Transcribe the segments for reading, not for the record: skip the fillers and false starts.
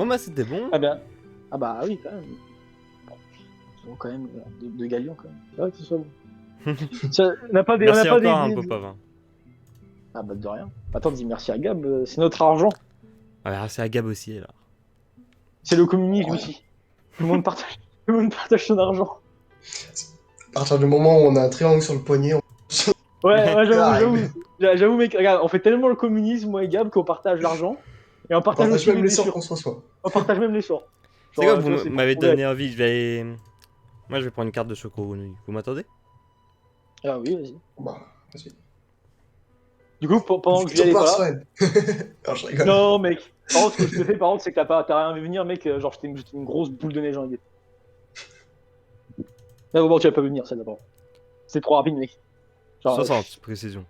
Moi, c'était bon. Ah ben, ah bah oui, quand même. Bon, ils ont quand même de Galion, quand même. C'est vrai que ce soit bon. On n'a pas des... On Merci n'a pas encore, hein, des... Popov. Hein. Ah bah de rien. Attends, dis merci à Gab, c'est notre argent. Ouais, c'est à Gab aussi, alors. C'est le communisme Ouais. ici. Tout le monde partage, tout le monde partage son argent. À partir du moment où on a un triangle sur le poignet, on Ouais, peut j'avoue, arriver. j'avoue, mec, regarde, on fait tellement le communisme, moi et Gab, qu'on partage l'argent. Et on On partage partage aussi même les les sorts blessures. qu'on se reçoit. On partage même les sorts. C'est quoi, Tu vois, vous c'est m'avez pour prouver. donné envie, je vais... Moi, je vais prendre une carte de Choco. Vous m'attendez? Ah oui, vas-y. Bah, vas-y. Du coup, pendant que Victor Juliette est pas là. Swan. Non, je rigole. Non, mec. Par contre, ce que je te fais, par contre, c'est que t'as rien vu venir, mec. Genre, j'étais une grosse boule de neige en guette. Là, bon, tu vas pas venir, celle d'abord. C'est trop rapide, mec. Genre, 60, précision.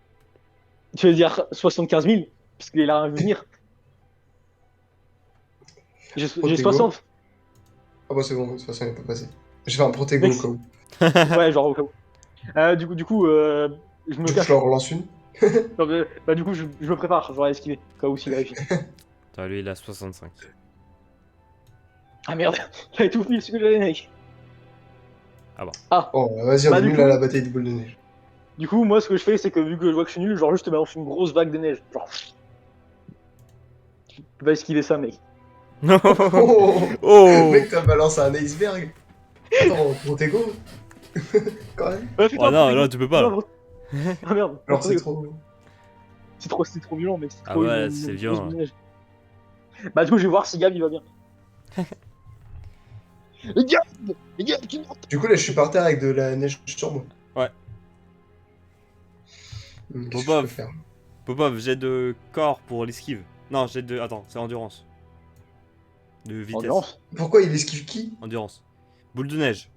tu veux dire 75 000, parce qu'il a rien vu venir. J'ai Protego. 60. Ah bah c'est bon, de toute façon il est pas passé. Je fais un protego Mec, au cas où. ouais, genre au cas où. Du coup, je me Je cache. leur relance une. Non, bah, du coup, je me prépare, j'aurais esquivé, au cas où s'il vérifie. Attends, lui, il a 65. Ah merde, j'avais tout pris ce que j'avais, mec. Ah bon. Ah, Oh, bah, vas-y, on bah est du nul à coup, la bataille des boules de neige. moi, ce que je fais, c'est que vu que je vois que je suis nul, genre, juste te balance une grosse vague de neige. Genre, tu peux pas esquiver ça, mec. Non. Oh, Oh. mec, t'as balancé un iceberg. Attends, protego. Quand même. Ouais, fais-toi Oh un non, protego. non, tu peux pas. Là. Ah merde, Alors c'est protego. trop. C'est trop violent, mec. C'est Ah trop ouais, c'est une grosse violent. boule de neige. Bah, du coup, je vais voir si Gab il va bien. Gab, tu montes. Du coup là je suis par terre avec de la neige sur moi. Ouais. Qu'est-ce que je peux Popov. faire? Popov, jet de corps pour l'esquive. Non, jet de... Attends, c'est endurance. De vitesse. Endurance. Pourquoi il esquive qui? Endurance. Boule de neige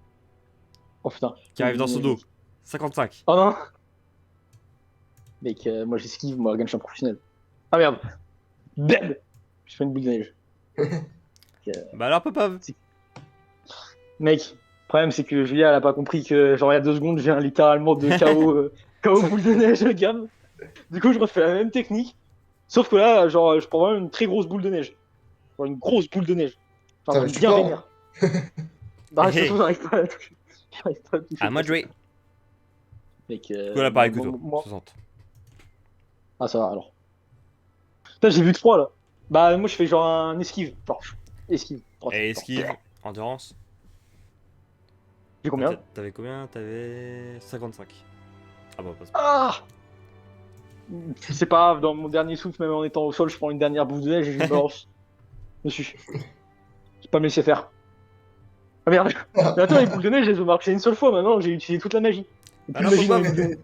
Oh putain. qui arrive dans son dos. 55. Oh non. Mec, moi j'esquive, moi, regarde, je suis un professionnel. Ah merde. Bam. Je fais une boule de neige. Bah alors, Popov. Mec, le problème c'est que Julia elle a pas compris que genre il y a 2 secondes je viens littéralement de KO, KO boule de neige Gab. Du coup je refais la même technique, sauf que là genre je prends vraiment une très grosse boule de neige. Genre une grosse boule de neige. Genre Putain, un mais truc tu bien pars. vénère. Bah de toute Hey. façon j'arrive pas à la toucher. J'arrive pas à la toucher. À moi de jouer. Mec, Du coup, là, pareil que toi. 60. Ah ça va alors. Putain j'ai vu 3 là. Bah moi je fais genre un esquive. Genre esquive. Droite, Et droite. esquive. Endurance. J'ai combien? T'avais combien? T'avais 55. Ah bah, pas ça. Ah. C'est pas grave, dans mon dernier souffle, même en étant au sol, je prends une dernière boule de neige et je me balance dessus. Je vais pas me laisser faire. Ah merde. Mais attends, les boules de neige, elles ont marché une seule fois maintenant, j'ai utilisé toute la magie. Et plus de Alors, magie dans les Popov. boules de neige.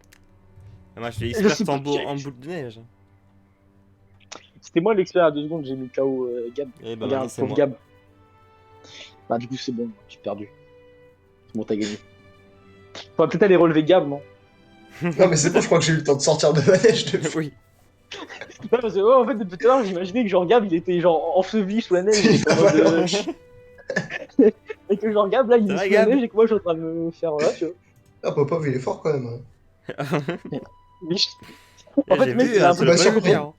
Ah, moi, je fais Je suis expert pas en boule de neige. C'était moi l'expert à 2 secondes, j'ai mis KO Gab. Et bah, Regarde, maintenant, c'est pauvre moi. Gab. Bah du coup c'est bon, j'ai perdu. C'est bon, t'as gagné. Faudrait peut-être aller relever Gab, non? Non mais c'est bon, je crois que j'ai eu le temps de sortir de ma neige depuis. Oui. Non, parce que ouais, en fait depuis tout à l'heure j'imaginais que genre Gab il était genre enseveli sous la neige, j'étais en mode, et que genre Gab là il Ça est va, sous la Gab? neige et que moi je suis en train de me faire voilà tu vois. Ah Popov il est fort quand même. Mais en fait J'ai mec vu, il a un tu peu l'as bah, pas vu surtout. faire.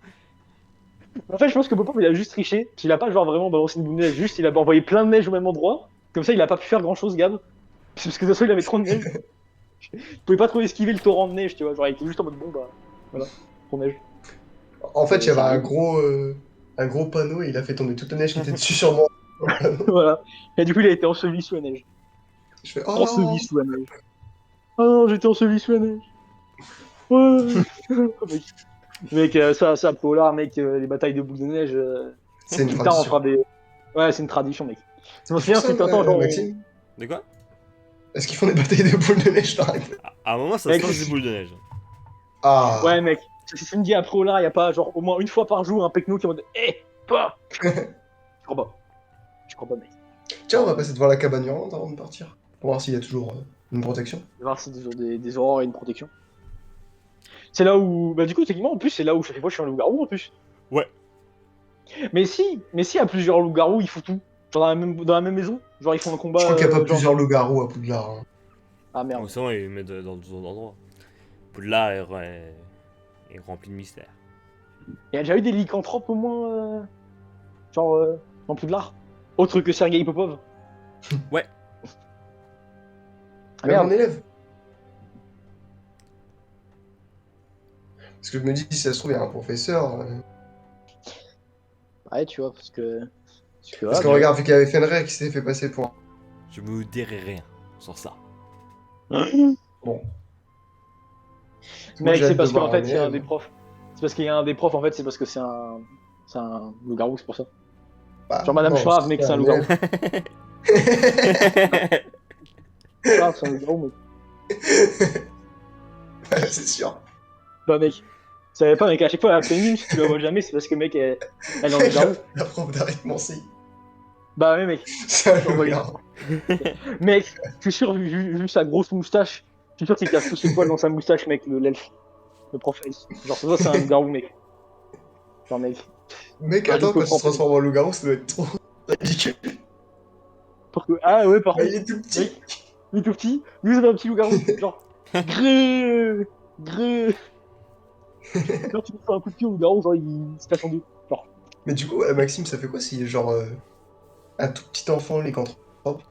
En fait, je pense que Popov il a juste triché. Il a pas genre vraiment balancé une boule de neige, juste il a envoyé plein de neige au même endroit. Comme ça, il a pas pu faire grand chose, Gab. Parce que de toute façon, il avait trop de neige. Il pouvait pas trop esquiver le torrent de neige, tu vois. Genre, il était juste en mode bon, bah voilà, trop neige. En fait, il y avait Ça arrive. un gros panneau et il a fait tomber toute la neige qui était dessus sur moi. Voilà. Et du coup, il a été enseveli sous la neige. Je fais oh Enseveli non. sous la neige. Oh non, j'étais enseveli sous la neige. Ouais. Mec, ça, Polar, mec, les batailles de boules de neige. C'est une Plus tard, on tradition. fera des. Ouais, c'est une tradition, mec. Je me Ils font souviens, ça, c'était un temps, genre. Maxime? De quoi? Est-ce qu'ils font des batailles de boules de neige dans la- À un moment, ça se Mec, lance des boules de neige. Ah. Ouais, mec, si c'est une dit après Olar, y a pas genre au moins une fois par jour un pecno qui est en mode pas. Je crois pas. Je crois pas, mec. Tiens, on va passer devant la cabane hurlante avant de partir. Pour voir s'il y a toujours une protection. Je vais voir si des aurores et une protection. C'est là où. Bah, du coup, techniquement, en plus, c'est là où chaque fois je suis un loup-garou en plus. Ouais. Mais si y a plusieurs loups-garous, ils font tout. Genre dans la même maison. Genre, ils font un combat. Je crois qu'il n'y a pas genre- plusieurs loups-garous à Poudlard. Hein. Ah Bon, merde. sinon, ils mettent dans d'autres endroits. Poudlard est rempli de mystères. Il y a déjà eu des lycanthropes au moins. Genre, dans Poudlard. Autre que Sergei Popov. Ouais. Ah, Même merde. mon élève. Parce que je me dis, si ça se trouve, il y a un professeur. Ouais, tu vois, parce que. Parce que regarde, vu qu'il avait Fenrir qui s'était fait passer pour. Je me dirai rien sur ça. Bon. Moi, Mec, j'ai c'est hâte de parce qu'en voir un fait, il y a un élève. des profs. C'est parce qu'il y a un des profs, en fait, c'est parce que c'est un. C'est un loup-garou, c'est pour ça. Bah, Genre Madame non, Schwab, mec, c'est un un loup-garou. élève. Schwab, c'est un loup-garou, mec. C'est sûr. Bah, mec. Tu savais pas, mec, à chaque fois, la pénible, si tu la vois jamais, c'est parce que, mec, elle est en loup-garou. La prof d'arithmancie. Bah, ouais, mec. C'est un Oh, bah, loup-garou. Mec, je suis sûr, vu sa grosse moustache, je suis sûr qu'il cache tous ses poils dans sa moustache, mec, l'elfe. Le prof Ace. Genre, ça, c'est un loup-garou, mec. Genre, mec. Mec, Un attends, juste quand il se prof, mec. transforme en loup-garou, ça doit être trop ridicule. Ah, ouais, par Bah, contre, il est tout petit. mec, il est tout petit, lui, c'est un petit loup-garou. Genre, grrrr, grrrr. Quand tu lui fais un coup de pied au loup-garou, genre, il se casse en deux. Genre, Mais du coup, Maxime, ça fait quoi si, genre, un tout petit enfant lycanthrope?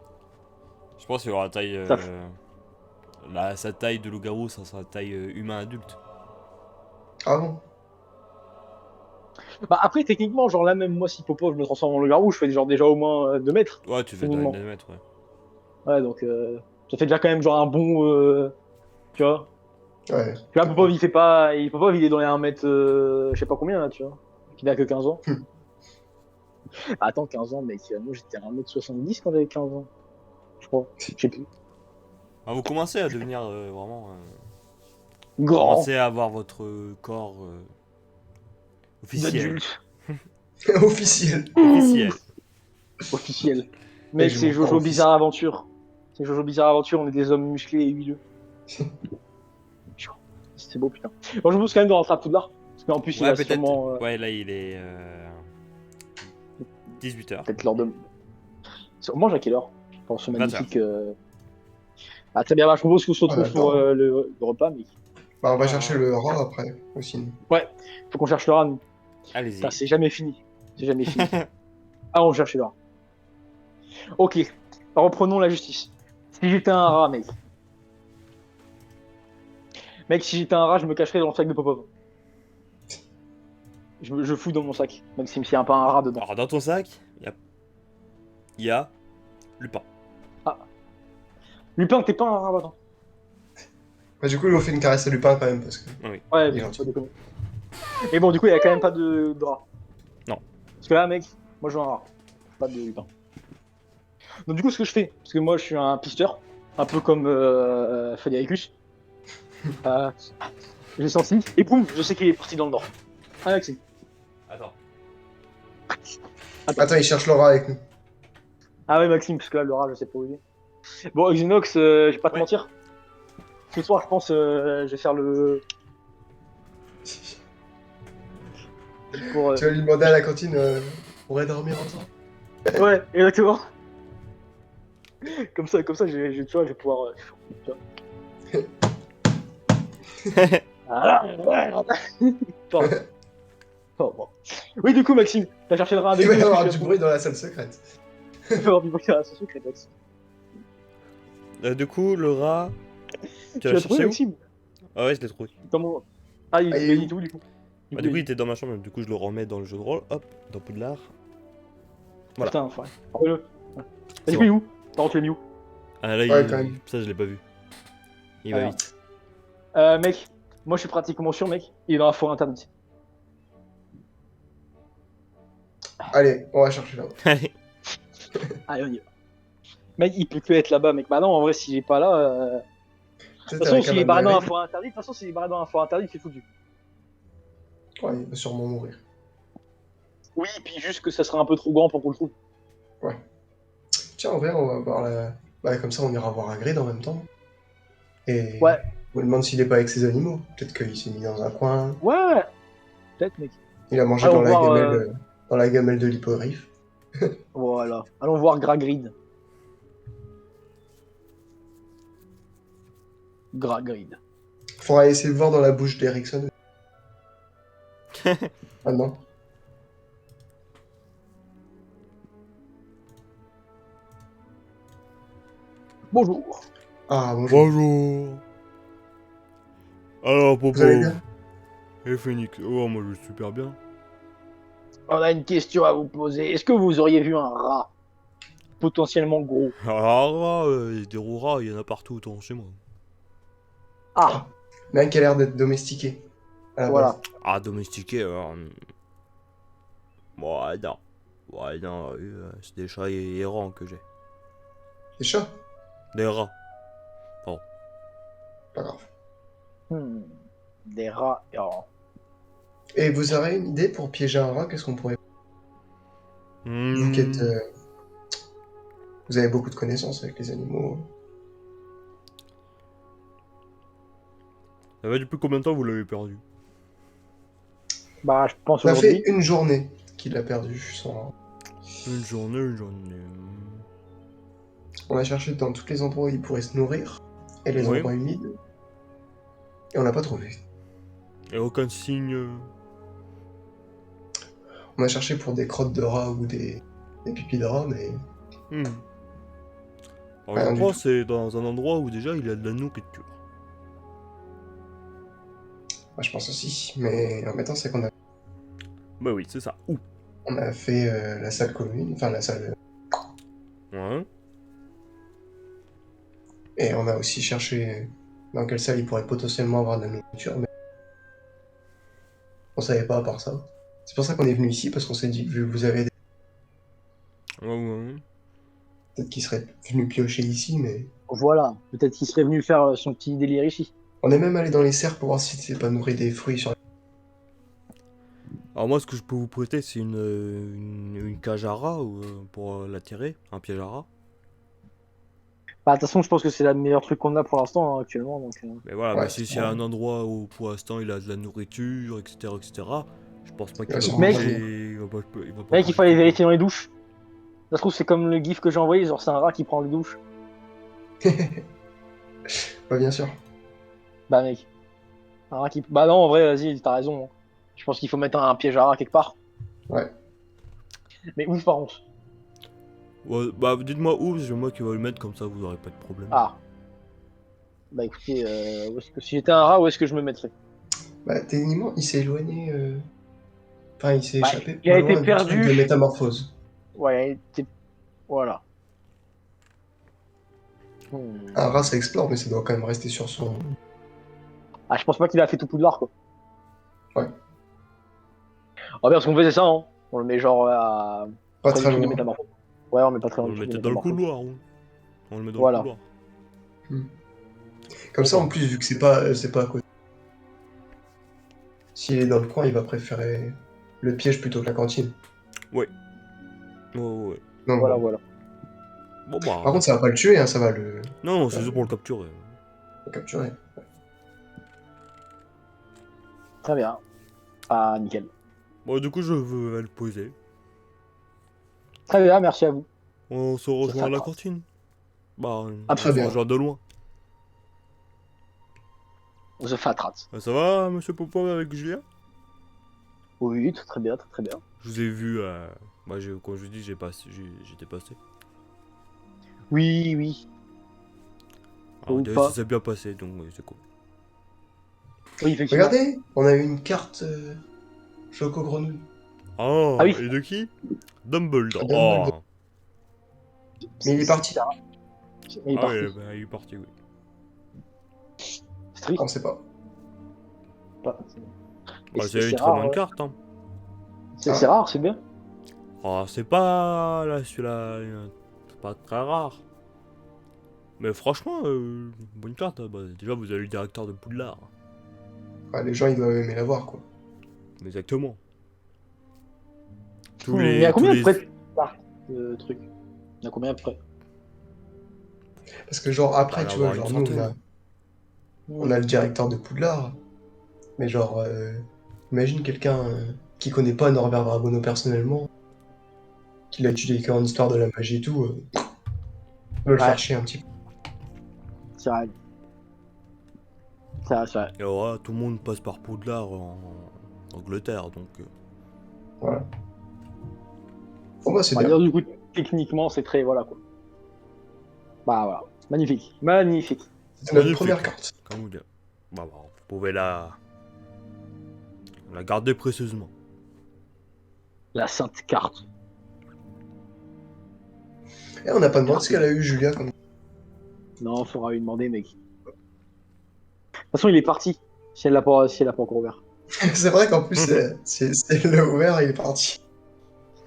Je pense qu'il aura la taille. Ça Sa taille de loup-garou, ça sera taille humain adulte. Ah bon? bah, après, techniquement, genre, là, même moi, si Popo, je me transforme en loup-garou, je fais genre déjà au moins 2 mètres. Ouais, tu fais dans Techniquement. les 2 mètres, ouais. Ouais, donc, ça fait déjà quand même genre un bon. Tu vois. Ouais. Tu vois, Popov, il fait pas. Popov, il est dans les 1 mètre. Je sais pas combien, là, tu vois. Il a que 15 ans. Hmm. Ah, attends, 15 ans, mec. Moi, j'étais à 1m70 quand j'avais 15 ans. Je crois. Je sais plus. Ah, vous commencez à devenir vraiment. Vous Grand. commencez à avoir votre corps officiel. D'adulte. Officiel. Officiel. Officiel. Mais Mec, j'ai c'est mon corps Jojo officiel. Bizarre Aventure. C'est Jojo Bizarre Aventure, on est des hommes musclés et huileux. C'est beau, putain. Bon, je me pose quand même de rentrer à Poudlard. Parce qu'en plus, il Ouais, va peut-être. sûrement. Ouais, là, il est 18h. Peut-être l'heure de. On mange à quelle heure pour ce 20 magnifique. Ah, très bien, bah, je propose qu'on se retrouve Ah, pour attends. le repas, mec. Bah, on va chercher le rat après, aussi. Ouais, faut qu'on cherche le rat, nous. Allez-y. Putain, c'est jamais fini. C'est jamais fini. Ah, on cherche le rat. Ok, reprenons la justice. Si j'étais un rat, mec. Mec, si j'étais un rat, je me cacherais dans le sac de Popov. Je fouille dans mon sac, Maxime, s'il n'y a pas un rat dedans. Alors, dans ton sac, il y a Lupin. Lupin, t'es pas un rat, attends. Bah, du coup, on fait une caresse à Lupin quand même, parce que. Oui. Ouais, Il est mais gentil. pas déconner. Mais bon, du coup, il y a quand même pas de rat. Non. Parce que là, mec, moi je veux un rat. Pas de Lupin. Donc, du coup, ce que je fais, parce que moi je suis un pisteur, un peu comme Frédéricus. J'ai senti, et boum, je sais qu'il est parti dans le nord. Ah, Maxime. Attends. Attends, il cherche le rat avec nous. Ah ouais, Maxime, parce que là, le rat, je sais pas où il est. Bon, Xenox, je vais pas te Ouais. mentir. Ce soir, je pense, je vais faire le. Pour, Tu vas lui demander à la cantine, on pourrait dormir ensemble. Ouais, exactement. Comme ça, tu vois, je vais pouvoir. Tu vois. Ah, ouais. Pardon. Oh, bon. Oui, du coup, Maxime, t'as cherché le rat avec Il va y nous, avoir parce du que bruit dans la salle secrète. Il va y avoir du bruit dans la sauce secrète, Maxime. Du coup, le rat. Tu Tu l'as l'as trouvé, cherché où? Maxime? Ah ouais, je l'ai trouvé. Comment? Ah, il Ah, il est il où est où, du coup? Bah, du coup, il était dans ma chambre, du coup, je le remets dans le jeu de rôle. Hop, dans Poudlard. Voilà. Putain, enfin. Prends-le. Ouais. C'est Du coup, il est où? Par contre, tu l'as mis où? Ah là, Ouais, quand même. ça, je l'ai pas vu. Il Ah, va merde. vite. Mec, moi je suis pratiquement sûr, mec, il est dans la forêt interdite. Allez, on va chercher là-haut. Allez. Allez, on y va. Mec, il peut que être là-bas, mec. Bah non, en vrai, s'il est pas là. De Tu sais, toute t'as façon, la s'il est cabane barré de dans la Eric. forêt interdite, de toute façon, s'il est barré dans la forêt interdite, c'est foutu. Ouais, il va sûrement mourir. Oui, puis juste que ça sera un peu trop grand pour qu'on le trouve. Tiens, en vrai, on va voir la. Bah, comme ça, on ira voir Hagrid en même temps. Et. Ouais. On lui demande s'il est pas avec ses animaux. Peut-être qu'il s'est mis dans un coin. Ouais, peut-être, mec. Il a mangé Allons dans la voir, gamelle, dans la gamelle de l'hippogriffe. Voilà. Allons voir Gragrid. Gragrid. Faudra essayer de voir dans la bouche d'Erickson. Ah non. Bonjour. Ah, bonjour. Bonjour. Alors, Vous allez Popo. bien? Et Phoenix. Oh, moi je vais super bien. On a une question à vous poser. Est-ce que vous auriez vu un rat potentiellement gros? Alors, des rouras, il y en a partout autour chez moi. Ah, Ah. Mais un qui a l'air d'être domestiqué, à la base. voilà. Ah, domestiqué, ouais, non. Ouais, non, c'est des chats errants que j'ai. Des chats? Des rats. Pas grave. Hmm, Des rats. Oh. Et vous aurez une idée pour piéger un rat? Qu'est-ce qu'on pourrait... Vous qui êtes... Hmm. Vous avez beaucoup de connaissances avec les animaux. Ça va depuis combien de temps vous l'avez perdu? Bah, je pense On a fait aujourd'hui. une journée qu'il a perdu son rat. Une journée, une journée. On a cherché dans tous les endroits où il pourrait se nourrir, et les Oui. endroits humides, et on l'a pas trouvé. Et aucun signe. On a cherché pour des crottes de rat ou des pipis de rat, mais Hmm. Alors, je rien du pense tout. que c'est dans un endroit où déjà il a de la nourriture. Moi, je pense aussi. Mais en même temps, c'est qu'on a, Bah oui, c'est ça. Où? on a fait la salle commune, enfin la salle... Ouais. Et on a aussi cherché dans quelle salle il pourrait potentiellement avoir de la nourriture, mais on savait pas à part ça. C'est pour ça qu'on est venu ici, parce qu'on s'est dit, vu que vous avez Ouais, ouais. peut-être qu'il serait venu piocher ici, mais... Voilà. Peut-être qu'il serait venu faire son petit délire ici. On est même allé dans les serres pour voir si c'est pas nourri des fruits sur... Alors moi, ce que je peux vous prêter, c'est une cage à rats pour l'attirer, un piège à rats. Bah, de toute façon, je pense que c'est le meilleur truc qu'on a pour l'instant, hein, actuellement. Donc, Mais voilà, mais Ouais, si c'est un endroit où pour l'instant il a de la nourriture, etc., je pense pas il va qu'il va sûrement Mec, revenir. bouger, il va pas mec, il bouger faut aller trop quoi. vérifier dans les douches. Ça se trouve, c'est comme le gif que j'ai envoyé, genre c'est un rat qui prend les douches. Bah bien sûr. Bah, mec. Un rat qui... Bah non, en vrai, vas-y, t'as raison, hein. Je pense qu'il faut mettre un piège à rat quelque part. Ouais. Mais où par contre? Ouais, bah dites-moi où, c'est moi qui vais le mettre comme ça, vous aurez pas de problème. Ah. Bah écoutez, où est-ce que... si j'étais un rat, où est-ce que je me mettrais? Bah techniquement, il s'est éloigné... Enfin, il s'est Bah, échappé il a pas été loin du truc de perdu. métamorphose. Ouais, voilà. Un rat, ça explore, mais ça doit quand même rester sur son... Ah, je pense pas qu'il a fait tout Poudlard, quoi. Ouais. Ah, bien, ce qu'on fait, c'est ça, hein. On le met genre Pas près du très truc de loin. métamorphose. Ouais, on met pas très On loin le du truc de mettait dans le métamorphose. couloir, hein. On le met dans le Voilà. couloir. Comme Bon ça, bah, en plus, vu que c'est pas à côté. S'il est dans le coin, il va préférer le piège plutôt que la cantine. ouais. Ouais, ouais. Donc Voilà, bon. voilà. Bon bah, Par contre, ça va pas le tuer, hein, ça va non, ça c'est va juste pour le capturer. le capturer. Très bien. Ah, nickel. Bon, du coup, je vais le poser. Très bien, merci à vous. On se Ça rejoint à fait la grave. cantine. Bah, Ah, on Très se bien. rejoint de loin. The Fat Rat. Ça va, monsieur Popo, avec Julien? Oui, très bien, très bien. Je vous ai vu, bah, quand je vous dis, j'étais passé. Oui, oui. Alors, Ou d'ailleurs, ça pas. s'est bien passé, donc c'est cool. Oui, effectivement. Regardez, on a eu une carte Choco Grenouille. Ah Oh, oui, et de qui? Dumbledore. Dumbledore. Oh. Mais il est parti. il est Ah oui, parti. bah, il est parti, oui. C'est On triste. sait pas. Et Bah, c'est c'est une c'est très rare. bonne carte, hein. C'est Ah. rare, c'est bien. Oh, c'est pas, là, celui-là, c'est pas très rare. Mais franchement, bonne carte, hein. Bah, déjà, vous avez le directeur de Poudlard. Ouais, les gens, ils doivent aimer la voir, quoi. Exactement. Il y a Tous combien de les... prêts de trucs? Il y a combien de prêts? Parce que genre, Bah, après, tu vois, d'avoir une genre, nous, centaine. on a le directeur de Poudlard. Mais genre, imagine quelqu'un qui connaît pas Norbert Dragono personnellement, qui l'a étudié en histoire de la magie et tout, va le Ouais, faire chier un petit peu. c'est vrai. C'est vrai, c'est vrai. Et voilà, tout le monde passe par Poudlard en Angleterre, donc... Voilà. Bon bah c'est On va bien. dire du coup, techniquement, c'est très. Voilà quoi. Bah voilà. Magnifique, magnifique. C'était notre Magnifique. première carte. Comme vous dire. Bon, vous pouvez la garder précieusement. La sainte carte. Et on n'a pas demandé ce qu'elle a eu, Julia. Comme... Non, faudra lui demander, mec. De toute façon, il est parti. Si elle l'a pas encore ouvert. C'est vrai qu'en plus, c'est le ouvert, il est parti.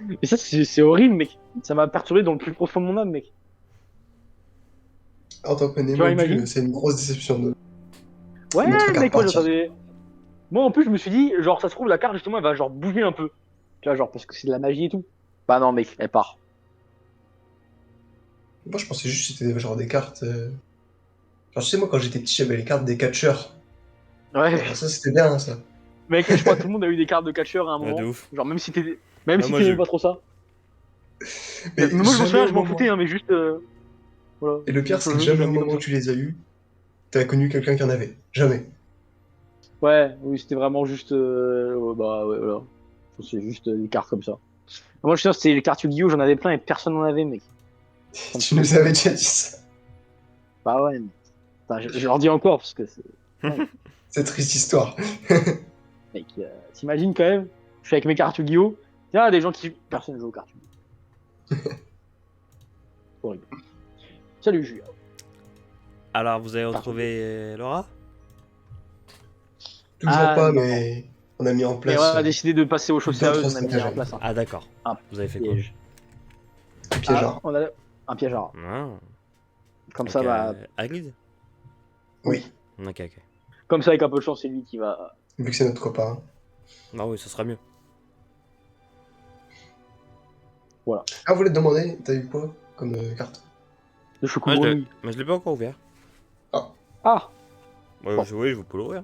Mais ça, c'est horrible, mec. Ça m'a perturbé dans le plus profond de mon âme, mec. En tant que vois, module, imagine. c'est une grosse déception de Ouais, notre carte mec, moi partie. j'attendais. Moi en plus, je me suis dit, genre, ça se trouve, la carte justement, elle va genre bouger un peu. Tu vois, genre, parce que c'est de la magie et tout. Bah non, mec, elle part. Moi, je pensais juste que c'était genre des cartes. Genre, tu sais, moi, quand j'étais petit, j'avais les cartes des catcheurs. Ouais, Alors, ça, c'était bien, ça. mec, je crois que tout le monde a eu des cartes de catcheur à un Ouais, moment. de ouf. Genre, même si t'étais. Ouais, moi, j'ai pas trop ça. Mais Mais moi, je m'en jamais souviens, au je m'en moment- foutais, hein, mais juste. Voilà. Et le pire, c'est que Je jamais au l'ai mis comme moment où ça. tu les as eus, t'as connu quelqu'un qui en avait. Jamais. Ouais, oui, c'était vraiment juste. Ouais, bah, ouais, voilà. C'est juste des cartes comme ça. Moi, je suis sûr, c'était les cartes Yu-Gi-Oh! J'en avais plein et personne n'en avait, mec. Ça me Tu nous saoule. avais déjà dit ça. Bah ouais, mais... Enfin, je leur dis encore parce que c'est. Cette triste histoire. Mec, t'imagines quand même, je suis avec mes cartes Yu-Gi-Oh! Tiens, des gens qui. Personne joue aux cartes Yu-Gi-Oh! Horrible. Salut Julien. Alors, vous avez retrouvé Laura? Toujours Ah, pas, non. mais on a mis en Mais on place a décidé de passer aux choses d'autres sérieuses, on a mis en stratagèmes. place Ah, d'accord. un Vous avez fait quoi? piège. un piège à... On a un piège à rat. Ah, Comme ça, bah. À l'église? Oui, Ok, ok. Comme ça, avec un peu de chance, c'est lui qui va. vu que c'est notre copain. Ah oui, ça sera mieux. Ah, vous voulez te demander, t'as eu quoi comme carte? Le choco Ah, grenouille. mais je l'ai pas encore ouvert. Ah! Ouais, Bon. oui, je vous peux l'ouvrir.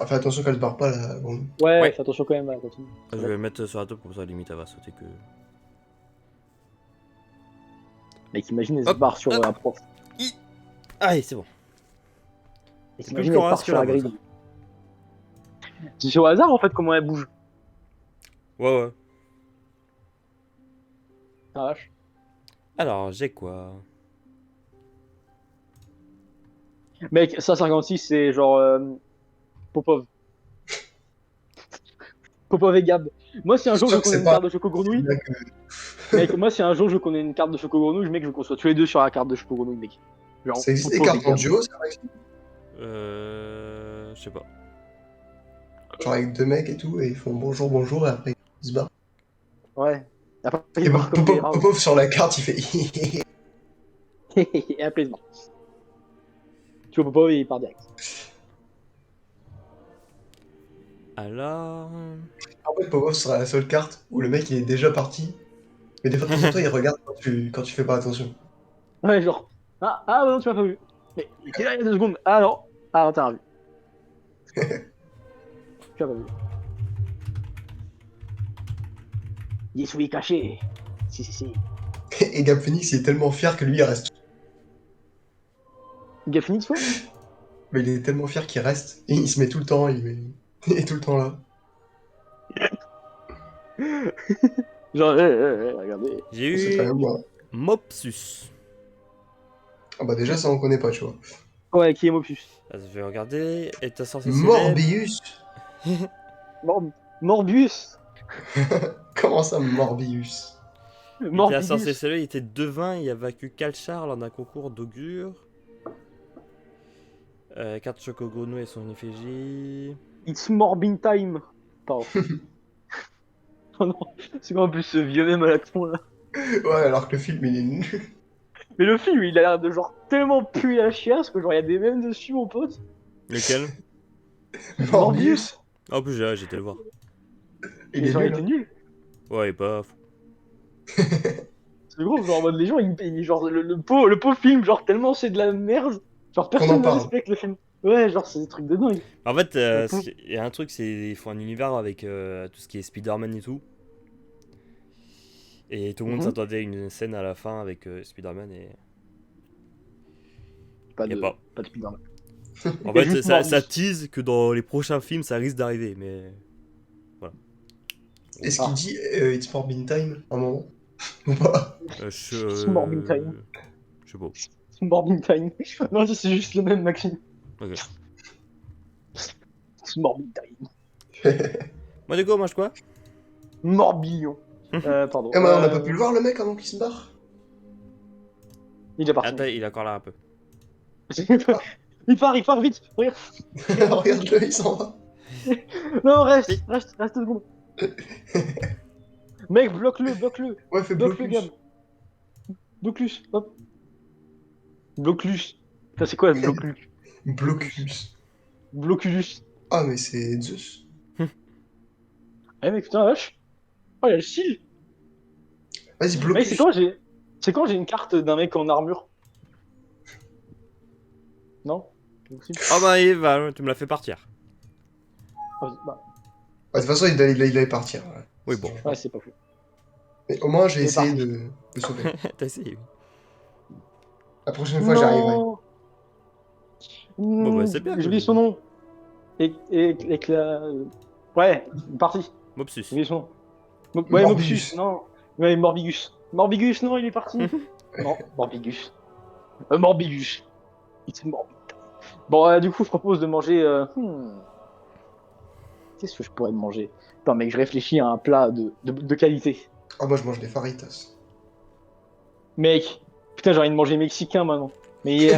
Ah, fais attention qu'elle se barre pas là. Bon. Ouais, Ouais. fais attention quand même, continue. Je vais le mettre sur la table, comme ça, limite, elle va sauter que... Mec, imagine, elle se Hop, barre sur hop. un prof. Allez, c'est bon. Mec, C'est imagine, plus elle part Florence que sur la la grille. vôtre. C'est au hasard en fait comment elle bouge. Ouais, ouais. Ah vache. Alors, j'ai quoi? Mec, ça 56, c'est genre Popov. Popov et Gab. Moi, si un jour je Sûr que connais c'est une pas- carte de Choco Grenouille, Là que- mec, moi, si un jour je connais une carte de Choco Grenouille, mec, je veux qu'on soit tous les deux sur la carte de Choco Grenouille, mec. Genre, Ça existe des Popov et cartes en Gab. duo, c'est vrai? Je sais pas. Genre avec deux mecs et tout, et ils font bonjour, bonjour, et après ils se barrent. Ouais. Après, Et il part comme des rats. Popov sur la carte, il fait. Et après, il se barre. Tu vois Popov et il part direct. Alors... En fait, Popov sera la seule carte où le mec il est déjà parti, mais des fois de temps en temps il regarde quand tu fais pas attention. Ouais, genre. Ah, ouais, non, tu m'as pas vu. Mais il était là il y a 2 secondes. Ah non. Ah non, t'as vu. Tu m'as pas vu. Yes, oui, caché. Si. Et Gab Phoenix il est tellement fier que lui il reste. Gab Phoenix, toi? Mais il est tellement fier qu'il reste, et il se met tout le temps, il est tout le temps là. Genre, regardez. J'ai C'est quand eu même moi. Mopsus. Ah bah déjà ça on connaît pas, tu vois. Ouais, qui est Mopus? Je vais regarder. Est un sorcier célèbre. Morbius. Morbius. Comment ça Morbius? Il était un sorcier Morbius. célèbre, il était devin, il a vaincu Calchar lors d'un concours d'augure. Carte Choco Grenouille et son effigie. It's Morbin time. Pardon. Oh non, c'est quoi en plus ce vieux même à la con là? Ouais, alors que le film il est nul. Mais le film, il a l'air de genre tellement puer la chiasse que genre il y a des mèmes dessus, mon pote. Lequel? Morbius. En plus, j'étais le voir. Il Mais est genre, il nul. était nul. Ouais, il est pas fou. C'est gros, genre en mode les gens, genre le pauvre film, genre tellement c'est de la merde. Genre en personne ne parle. respecte le film. Ouais, genre c'est des trucs de dingue. En fait, Ouais. il y a un truc, c'est ils font un univers avec tout ce qui est Spider-Man et tout. Et tout le monde Mhm. s'attendait à une scène à la fin avec Spider-Man et... Pas Y a de, pas. pas de Spider-Man. En Il y a fait, juste ça Morbius. tease que dans les prochains films, ça risque d'arriver, mais... Est-ce Ah. qu'il dit It's Morbin time à un moment? Ou pas? Je... Morbin time. Je sais pas. Morbid Time. Non, ça, c'est juste le même, Maxime. Ok. Morbid Time. Moi, du coup, mange quoi? Morbihan. Pardon. Eh, mais on n'a pas pu le voir, le mec, avant qu'il se barre. Il est déjà parti. Attends, il est encore là un peu. Il part, vite. Regarde. Regarde-le, il s'en va. Non, reste 2 secondes. Mec, bloque-le. Ouais, fais Bloque le blocus. gamme. Blocus, hop. Blocus. Putain, c'est quoi, blocus? Blocus. Blocus. Ah, mais c'est Zeus. Eh, mec, putain, vache. Oh, il y a le style. Vas-y, Mec, blocus. c'est quand j'ai une carte d'un mec en armure? Non? Oh bah, il va, tu me l'as fait partir. Bah, Ah, de toute façon, il allait partir. Ouais. Oui, bon. ouais, c'est pas fou. Mais au moins, j'ai Il est essayé parti. de sauver. T'as essayé, oui. La prochaine fois, j'arriverai. Non. Bon, bah, c'est bien. J'oublie son nom. Et ouais, il est parti. Mopsus. J'ai oublié son nom. Ouais, Morbius. Mopsus, non. Ouais, Morbigus. Morbigus, non, il est parti. Non, Morbigus. Morbigus. It's Morbid. Bon, du coup, je propose de manger. Qu'est-ce que je pourrais manger? Attends, mec, je réfléchis à un plat de qualité. Ah, moi, je mange des faritas. Mec, putain, j'ai envie de manger mexicain maintenant. Mais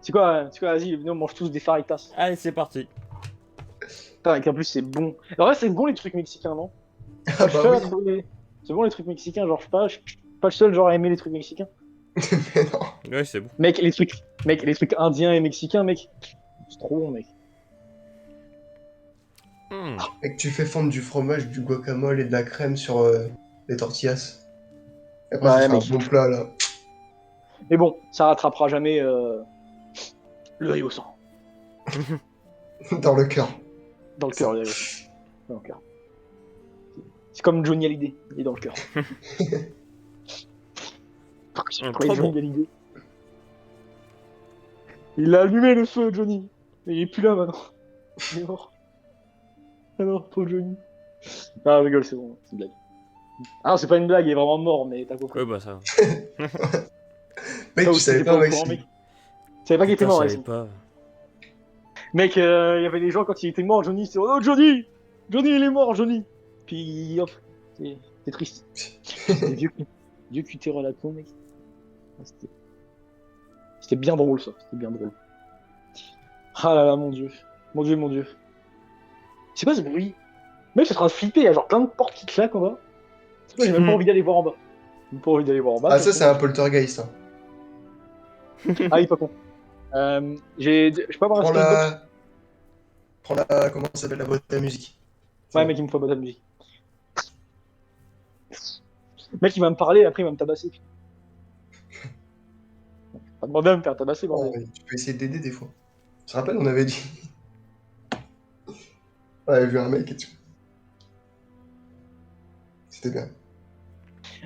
c'est quoi, vas-y, venez, on mange tous des faritas. Allez, c'est parti. Putain, et en plus, c'est bon. En vrai, c'est bon les trucs mexicains, non? Ah, Je suis bah seul à oui. trouver- C'est bon les trucs mexicains, genre, je suis pas le seul genre à aimer les trucs mexicains. Mais non. Ouais, c'est bon. Mec, les trucs indiens et mexicains, mec, c'est trop bon, mec. Hmm. Mec, tu fais fondre du fromage, du guacamole et de la crème sur les tortillas. Et après, Ouais, c'est un mec. bon plat, là. Mais bon, ça rattrapera jamais le riz au sang. Dans le cœur. Dans le cœur, le riz au sang. Dans le cœur. C'est comme Johnny Hallyday, il est dans le cœur. Trop Johnny bon. Hallyday. Il a allumé le feu, Johnny. Mais il est plus là maintenant. Il est mort. Ah non, pauvre Johnny. Ah, rigole, c'est bon, c'est une blague. Ah non, c'est pas une blague, il est vraiment mort, mais t'as compris. Ouais, bah, ça. Mec, Ça tu aussi, savais t'es pas, au Maxime. courant, mec. Tu savais pas qu'il était Putain, mort, je Maxime. savais pas. Mec, il y avait des gens quand il était mort, Johnny, c'était oh Johnny, Johnny il est mort, Johnny. Puis hop, c'est triste. C'était vieux cutter à la con, mec. Ah, c'était bien drôle ça, c'était bien drôle. Ah là là, mon dieu, mon dieu. C'est quoi ce bruit? Mec, je suis en train de flipper, il y a genre plein de portes qui claquent en bas. C'est quoi, j'ai même pas envie d'aller voir en bas. J'ai même pas envie d'aller voir en bas. Ah, ça, c'est un poltergeist. Hein. Ah, il est pas con. Je peux avoir un Prends skatebox? la. Prends la. Comment ça s'appelle, la boîte à musique? Ouais, mec, il me faut pas de musique. Mec, il va me parler, après il va me tabasser. Pas demander à me faire tabasser, Oh, bordel. mais tu peux essayer d'aider des fois. Tu te rappelles, on avait dit. On avait vu un mec et tout. C'était bien.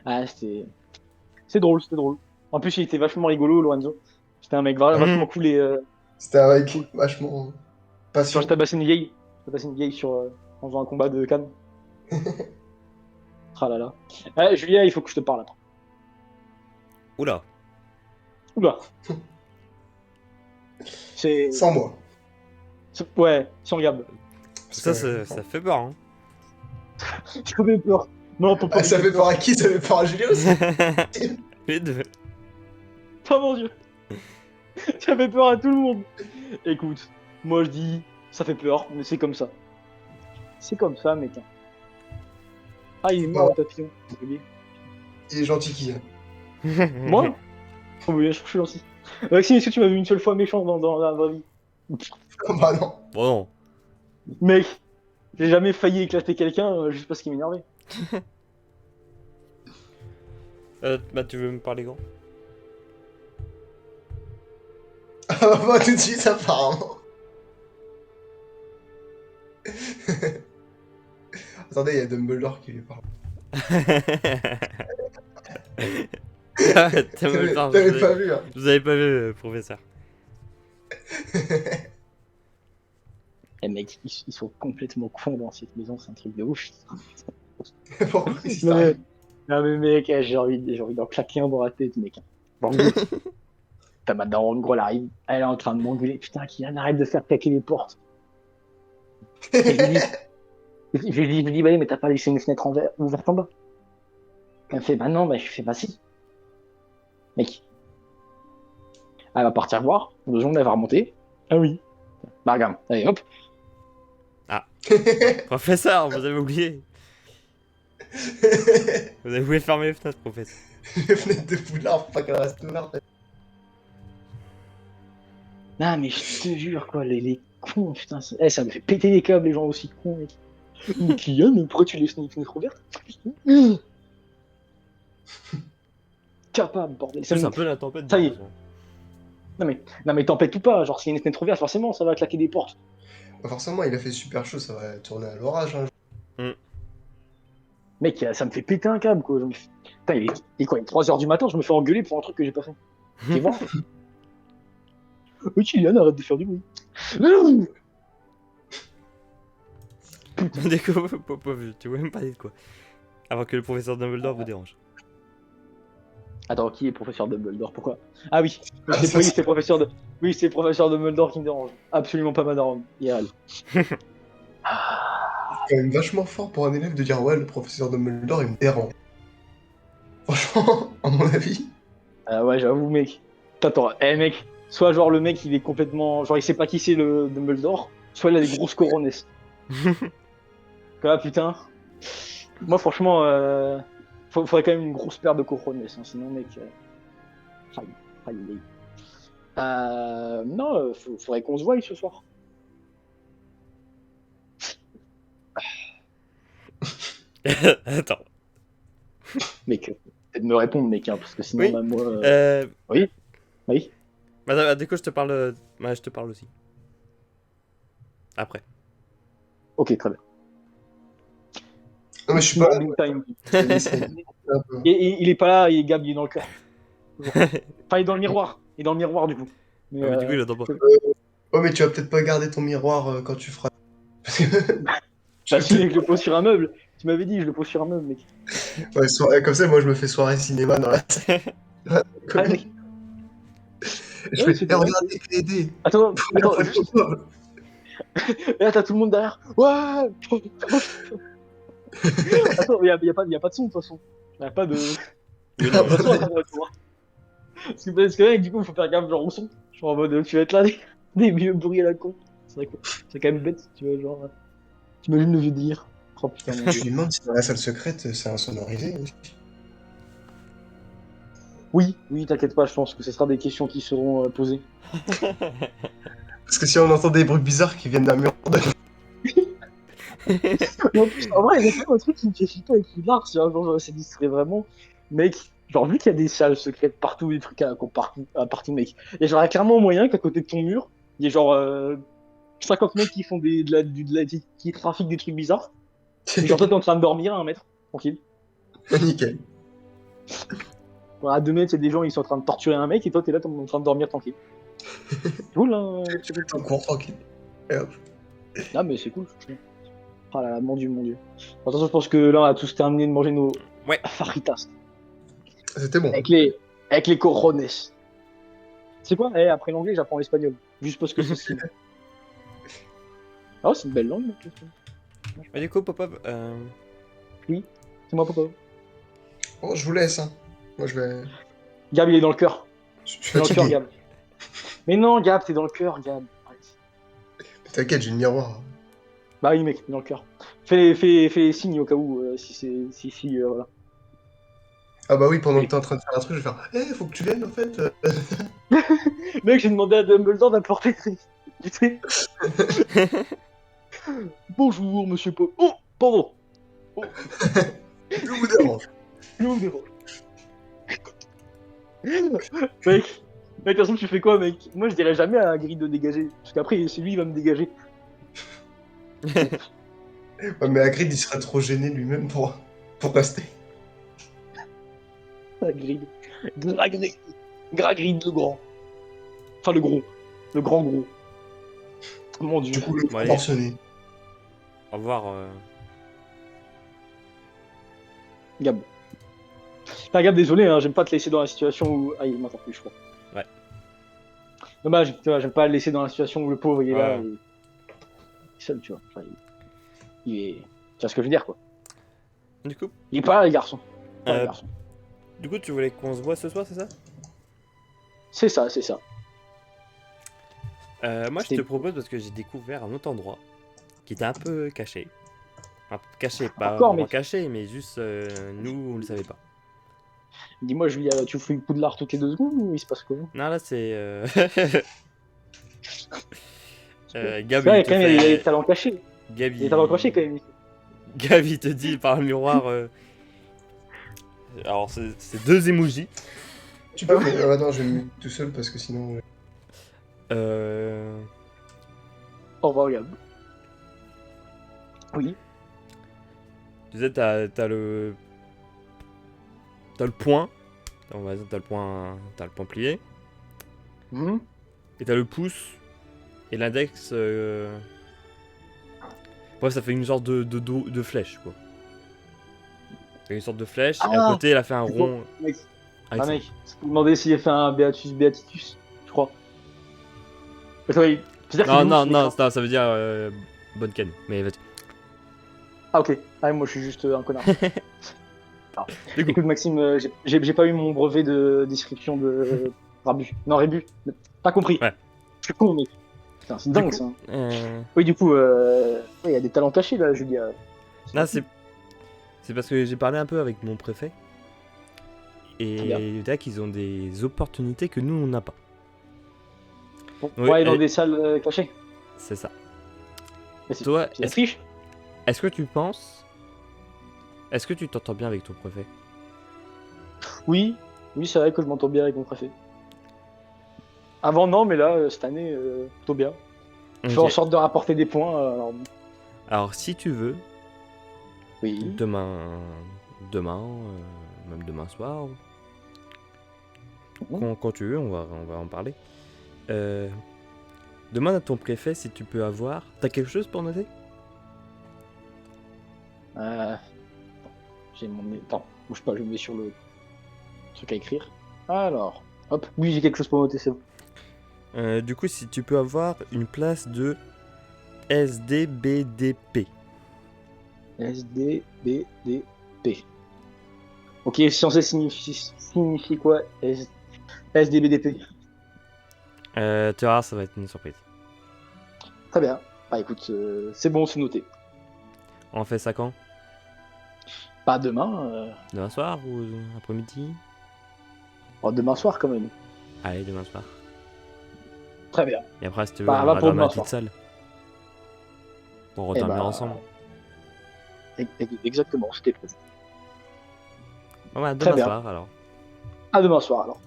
Ah, c'est drôle, c'était drôle. En plus, il était vachement rigolo, Lorenzo. C'était un mec vachement cool et. C'était un mec vachement Genre, patient. je tabassais une vieille. Sur, en faisant un combat de canne. Ah là là. Julia, il faut que je te parle après. Oula. Oula. C'est. Sans moi. Ouais, sans Gab. Ça, que- ça fait peur, hein. Ça fait peur. Non, ton Ah, ça fait peur à qui? Ça fait peur à Julien aussi? Les deux. Oh mon dieu. Ça fait peur à tout le monde. Écoute, moi je dis, ça fait peur, mais c'est comme ça. C'est comme ça, mec. Ah, il est mort, le papillon. J'ai oublié. Il est gentil qui? Moi? Oh, bien sûr, je suis gentil. Maxime, est-ce que tu m'as vu une seule fois méchant dans la vraie vie? Bah non. Bon, non. Mec, j'ai jamais failli éclater quelqu'un juste parce qu'il m'énervait. Bah, tu veux me parler quand? Ah bah tout de suite apparemment. Attendez, il y a Dumbledore qui lui parle. T'avais pas vu, hein? Vous avez pas vu, professeur. Eh mec, ils sont complètement cons dans cette maison, c'est un truc de ouf. Pourquoi il Non mais, s'arrête? non mais mec, j'ai envie d'en claquer un dans la tête, mec. Bon, t'as ma daronne, gros, elle arrive, elle est en train de m'engueuler. Putain, Kylian, arrête de faire claquer les portes. Et je lui dis, bah oui, mais t'as pas laissé une fenêtre ouverte en bas. Elle me fait, bah non, bah je fais, bah si. Mec, elle va partir voir. 2 secondes, elle va remonter. Ah oui. Bah regarde, allez, hop. Professeur, vous avez oublié. Vous avez oublié de fermer les fenêtres, professeur. Les fenêtres de Poudlard, faut pas qu'elle reste ouverte. Non, mais je te jure, quoi, les cons, putain, ça me fait péter les câbles, les gens aussi cons, mec. Mais Kylian, pourquoi tu laisses une fenêtre ouverte? Capable, bordel. C'est un peu la tempête. Ça y est. de- Non, mais t'empêtes ou pas, genre, s'il y a une fenêtre ouverte, forcément, ça va claquer des portes. Bah, forcément, il a fait super chaud, ça va tourner à l'orage. Hein. Mec, ça me fait péter un câble, quoi. Putain, il est quoi, il est 3h du matin, je me fais engueuler pour un truc que j'ai pas fait. Tu vois? Oui, Kylian, arrête de faire du bruit. Dès que tu vois même pas dire quoi. Avant que le professeur Dumbledore vous dérange. Attends, qui est professeur Dumbledore? Pourquoi? Ah oui, Ah, oui, ça, c'est professeur de... Oui, c'est professeur Dumbledore qui me dérange. Absolument pas ma daronne, IRL. C'est quand même vachement fort pour un élève de dire ouais, le professeur Dumbledore, il me dérange. Franchement, à mon avis. Ah ouais, j'avoue, mec. Attends, mec, soit genre le mec il est complètement. Genre il sait pas qui c'est le Dumbledore, soit il a des grosses coronesses. Ah putain. Moi franchement, faudrait quand même une grosse paire de coronesses, hein, sinon mec. Aïe, aïe, aïe. Non, faudrait qu'on se voie ce soir. Attends. Mec, peut-être me répondre, mec, hein, parce que sinon, Oui. là, moi. Euh... Oui. Oui. Bah, du coup, je te parle. Ouais, je te parle aussi. Après. Ok, très bien. Non, mais je suis pas là. Big time. Un peu. Il est pas là, Gab, il est dans le cœur. Enfin, il est dans le miroir. Il est dans le miroir, du coup. Mais, Ah, mais du coup, il attend pas. Ouais, mais tu vas peut-être pas garder ton miroir quand tu feras. Parce que. Bah si, mec, je le pose sur un meuble. Tu m'avais dit, je le pose sur un meuble, mec. Ouais, comme ça, moi, je me fais soirée cinéma dans la Ah, mec. Je Ouais, fais, c'est eh, vrai, regardez, Clédé. Attends, juste... Et là, t'as tout le monde derrière. Ouais. Attends, y a pas de son, de toute façon. Y a pas de... Mais Y a non. pas de son à travers le tour. Parce que, mec, du coup, il faut faire gaffe, genre, au son. Genre, en mode, tu vas être là, des vieux bruits à la con. C'est vrai que c'est quand même bête, tu vois, genre... T'imagines le vieux délire. Oh putain, mon Je dieu. lui demande si dans la salle secrète, c'est insonorisé. Oui, oui, t'inquiète pas, je pense que ce sera des questions qui seront posées. Parce que si on entend des bruits bizarres qui viennent d'un mur de... Mais en plus, en vrai, il y a quand même un truc qui me fait flipper avec Poudlard, c'est genre, ça distrait vraiment. Mec, genre, vu qu'il y a des salles secrètes partout, des trucs partout, mec, il y a genre clairement moyen qu'à côté de ton mur, il y ait genre 50 mecs qui font qui trafiquent des trucs bizarres. Et genre, toi, t'es en train de dormir à 1 mètre, tranquille. Nickel. À 2 mètres, il y a des gens, ils sont en train de torturer un mec, et toi, t'es là, t'es en train de dormir tranquille. C'est cool, hein. Tu fais ton cours tranquille. Et hop. Ah, mais c'est cool, franchement. Ah là là, mon dieu, mon dieu. Attention, je pense que là, on a tous terminé de manger nos Ouais. faritas. C'était bon. Avec les corones. C'est quoi? Après l'anglais, j'apprends l'espagnol. Juste parce que c'est ce qu'il Oh, c'est une belle langue, mec. Mais du coup, Pop-Up. C'est moi, papa. Bon, je vous laisse. Hein. Moi, je vais. Gab, il est dans le cœur. Je suis T'es dans le cœur, fatigué. Gab. Mais non, Gab, t'es dans le cœur, Gab. Arrête. T'inquiète, j'ai le miroir. Bah oui, mec, t'es dans le cœur. Fais signe au cas où, voilà. Ah bah oui, pendant Oui. que t'es en train de faire un truc, je vais faire. Eh, faut que tu viennes en fait. Mec, j'ai demandé à Dumbledore d'apporter du thé. Bonjour, monsieur Pop. Oh, pardon. Je vous dérange. Je vous dérange. Mec, de toute façon, tu fais quoi, mec? Moi, je dirais jamais à Grid de dégager. Parce qu'après, c'est lui qui va me dégager. Ouais, mais Hagrid, il serait trop gêné lui-même pour rester. Grid. Grid. Grid le grand. Enfin, le gros. Le grand gros. Mon dieu. Du coup, le Bon, allez. proportionné. Au revoir. Gab. Enfin, Gab, désolé, hein, j'aime pas te laisser dans la situation où. Ah, il m'entend plus, je crois. Ouais. Dommage, tu vois, j'aime pas le laisser dans la situation où le pauvre il est là. Ouais. Et... il est seul, tu vois. Enfin, il est. Tu vois ce que je veux dire, quoi. Du coup, Il est pas là, les garçons. Pas les Euh, garçons. tu voulais qu'on se voit ce soir, c'est ça? C'est ça, c'est ça. Moi, je C'était- te propose parce que j'ai découvert un autre endroit qui était un peu caché. Un peu caché, pas Encore, vraiment mec. caché, mais juste nous, on le savait pas. Dis-moi, Julia, tu fouilles le Poudlard toutes les 2 secondes ou il se passe quoi? Non, là, c'est. Gab, Ouais, il te quand même, il y a des fait. talents cachés. Gab, Il y a des talents cachés, quand même. Gab, il te dit par le miroir. Alors, c'est 2 emojis. Tu peux, mais non, je vais me mettre tout seul parce que sinon. Au revoir, Gab. Oui. Tu sais, t'as le. T'as le point. On va dire, t'as le point plié. Mhm. Et t'as le pouce. Et l'index. Bref, ça fait une sorte de flèche, quoi. C'est une sorte de flèche. Et à Ah, côté, elle a fait un c'est quoi, rond. mec? avec Ah, ça. mec, c'est pour demander s'il a fait un Beatus, je crois. Parce que, oui, c'est-à-dire Non, qu'il est non, où, ce non, mec-là? ça veut dire bonne canne. Mais vas-y. Ah, ok. Ah, moi, je suis juste un connard. Alors, Du coup. écoute, Maxime, j'ai pas eu mon brevet de description de Rabu. Non, Rébu. Pas compris. Ouais. Je suis con, mec. Putain, c'est Du dingue, coup, ça. Oui, du coup, ouais, il y a des talents cachés, là, Julia. là, c'est parce que j'ai parlé un peu avec mon préfet. Très bien. Et il y a qu'ils ont des opportunités que nous, on n'a pas. Pour Oui, aller dans et- des salles cachées. C'est ça. Mais c'est Toi, c'est la triche. est-ce que tu penses. Est-ce que tu t'entends bien avec ton préfet? Oui, oui, c'est vrai que je m'entends bien avec mon préfet. Avant, non, mais là, cette année, plutôt bien. Je fais en Ok. sorte de rapporter des points. Alors, si tu veux, Oui. demain, même demain soir, quand tu veux, on va en parler. Demande à ton préfet si tu peux avoir. T'as quelque chose pour noter? J'ai mon. Attends, bouge pas, je me mets sur le truc à écrire. Alors, hop, oui, j'ai quelque chose pour noter, c'est bon. Du coup, si tu peux avoir une place de SDBDP. SDBDP. Ok, censé signifie quoi SDBDP. Tu verras, ça va être une surprise. Très bien. Bah écoute, c'est bon, c'est noté. On fait ça quand? Pas demain, Demain soir ou après-midi? demain soir quand même. Allez, demain soir. Très bien. Et après, si tu veux, Bah, on va ira pour dans ma demain petite soir. salle. Pour redormir bah, ensemble. Exactement, c'était prévu. Ouais, ouais, très demain bien. soir alors. À demain soir alors.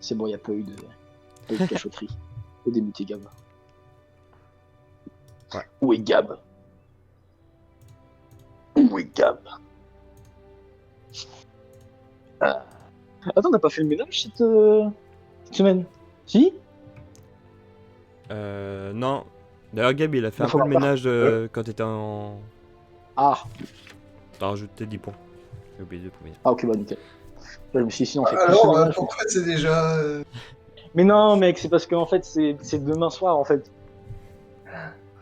C'est bon, il n'y a pas eu de cachotterie. Faut démuter Gab. Ouais. Où est Gab? Où est Gab? Attends, on n'a pas fait le ménage cette semaine? Si? Non. D'ailleurs, Gab, il a fait Il un faut peu le la ménage quand t'étais en. Ah, T'as rajouté 10 points. J'ai oublié de premier. ok, bah nickel. Là, je me suis dit, sinon on fait plus Alors, le ménage. pourquoi c'est déjà. Mais non, mec, c'est parce qu'en fait, c'est demain soir en fait.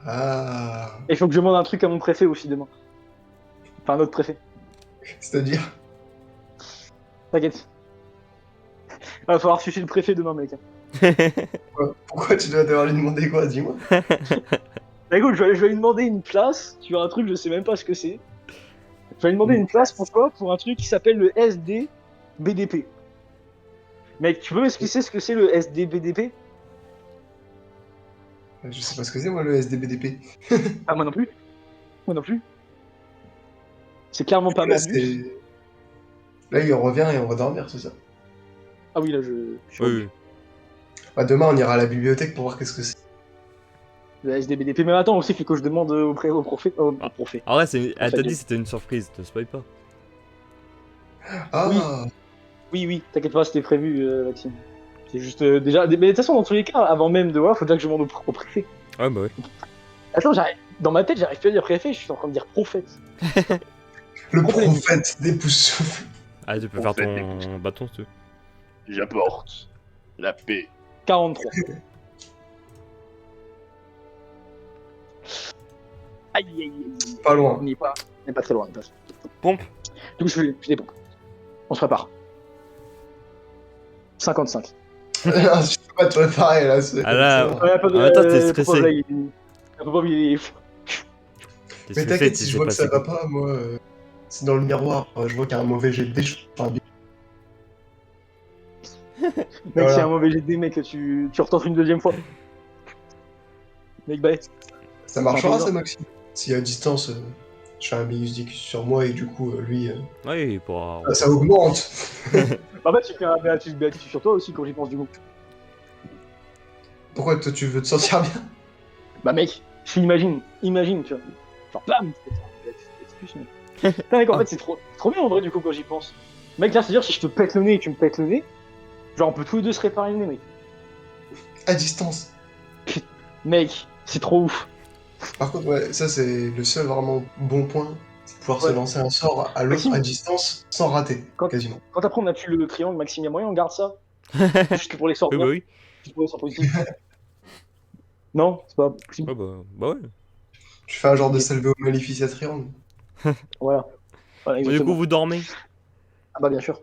Ah. Et il faut que je demande un truc à mon préfet aussi demain. Enfin, un autre préfet. C'est-à-dire. T'inquiète. Il va falloir sucer le préfet demain, mec. Pourquoi tu dois devoir lui demander quoi, dis-moi? Bah écoute, je vais lui demander une place sur un truc, je sais même pas ce que c'est. Je vais lui demander une place, pourquoi? Pour un truc qui s'appelle le SDBDP. Mec, tu peux m'expliquer ce que c'est le SDBDP? Je sais pas ce que c'est, moi, le SDBDP. Ah, moi non plus. Moi non plus. C'est clairement pas Là, Morbus. là, il revient et on va dormir, c'est ça? Ah oui, là, je suis Oui, revenu. oui. Bah, demain, on ira à la bibliothèque pour voir qu'est-ce que c'est. Le SDBDP. Mais attends, aussi, il faut que je demande au préfet. Au préfet. Ah ouais, elle t'a fait, dit que c'était une surprise, te spoil pas. Ah. Oui, oui, t'inquiète pas, c'était prévu, Maxime. C'est juste déjà. Mais de toute façon, dans tous les cas, avant même de voir, faut déjà que je demande au préfet. Ouais, bah ouais. Attends, dans ma tête, j'arrive plus à dire préfet, je suis en train de dire prophète. Le Problème. prophète des pouces souffles. Ah, tu peux On faire fait ton bâton si tu veux. J'apporte la paix. 43. Aïe, aïe, aïe, aïe. Pas loin. On n'est pas très loin. Du Pompe. coup, je des pompes. On se prépare. 55. Je peux pas te préparer là. Ah là, c'est bon. Ouais, un peu en même temps, t'es faut pas stressé. blaguer. Faut pas oublier. T'es Mais stressé, t'inquiète, tu si je sais vois pas que ça c'est va quoi. pas, moi, c'est dans le miroir. Je vois qu'il y a un mauvais jet de dés, je fais un bip. Mec, Voilà. c'est un mauvais jet de dés, mec, tu retentes une deuxième fois. Mec, bah, Ça marchera, plaisir. ça, Maxime. Si à distance, je fais un BUSD sur moi et du coup, lui, Oui, il pourra. ça augmente. en fait, tu fais un Béatus sur toi aussi quand j'y pense du coup. Pourquoi toi, tu veux te sentir bien? Bah, mec, imagine, tu vois. Genre, bam, Putain, mec, en fait, c'est trop bien en vrai, du coup, quand j'y pense. Mec, là, c'est-à-dire, si je te pète le nez et tu me pètes le nez, genre, on peut tous les deux se réparer le nez, mec. À distance. Mec, c'est trop ouf. Par contre, ouais, ça, c'est le seul vraiment bon point. C'est pouvoir se Ouais. lancer un sort à l'autre Maxime. à distance sans rater, Quand, quasiment. quand après on a tué le triangle, Maxime, y a moyen, on garde ça. Juste pour les sorts Oui, bah bien. oui. Juste pour les sorts positifs. Non, c'est pas possible. Ouais, bah ouais. Tu fais un genre de Salveo Maleficia triangle. Voilà. Voilà, Bon, du exactement. coup, vous dormez. Ah bah, bien sûr.